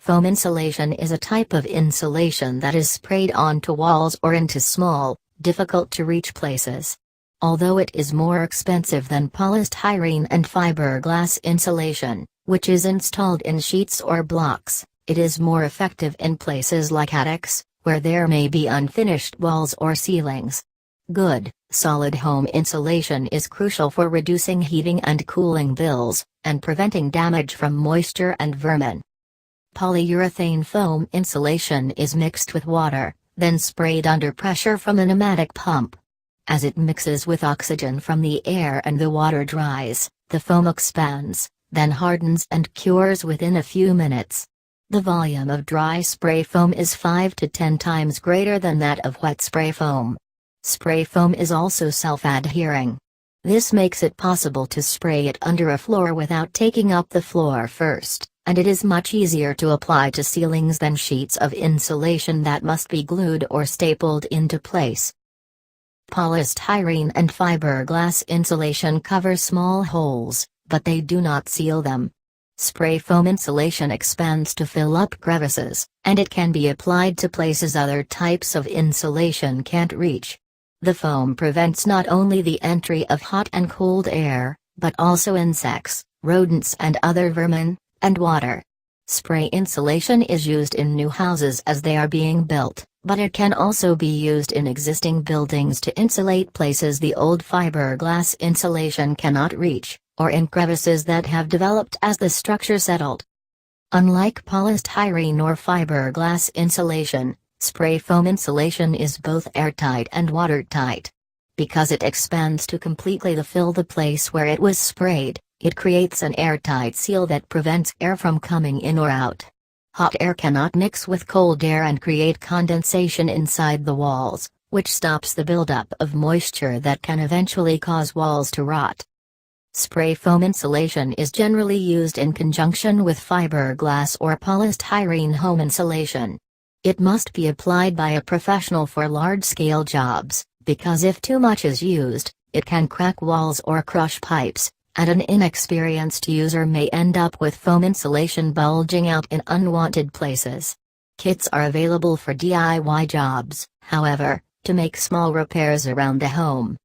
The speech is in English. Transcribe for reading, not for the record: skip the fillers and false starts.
Foam insulation is a type of insulation that is sprayed onto walls or into small, difficult-to-reach places. Although it is more expensive than polystyrene and fiberglass insulation, which is installed in sheets or blocks, it is more effective in places like attics, where there may be unfinished walls or ceilings. Good, solid home insulation is crucial for reducing heating and cooling bills, and preventing damage from moisture and vermin. Polyurethane foam insulation is mixed with water, then sprayed under pressure from a pneumatic pump. As it mixes with oxygen from the air and the water dries, the foam expands, then hardens and cures within a few minutes. The volume of dry spray foam is 5 to 10 times greater than that of wet spray foam. Spray foam is also self-adhering. This makes it possible to spray it under a floor without taking up the floor first, and it is much easier to apply to ceilings than sheets of insulation that must be glued or stapled into place. Polystyrene and fiberglass insulation cover small holes, but they do not seal them. Spray foam insulation expands to fill up crevices, and it can be applied to places other types of insulation can't reach. The foam prevents not only the entry of hot and cold air, but also insects, rodents and other vermin, and water. Spray insulation is used in new houses as they are being built, but it can also be used in existing buildings to insulate places the old fiberglass insulation cannot reach, or in crevices that have developed as the structure settled. Unlike polystyrene or fiberglass insulation, spray foam insulation is both airtight and watertight. Because it expands to completely fill the place where it was sprayed, it creates an airtight seal that prevents air from coming in or out. Hot air cannot mix with cold air and create condensation inside the walls, which stops the buildup of moisture that can eventually cause walls to rot. Spray foam insulation is generally used in conjunction with fiberglass or polystyrene home insulation. It must be applied by a professional for large-scale jobs, because if too much is used, it can crack walls or crush pipes, and an inexperienced user may end up with foam insulation bulging out in unwanted places. Kits are available for DIY jobs, however, to make small repairs around the home.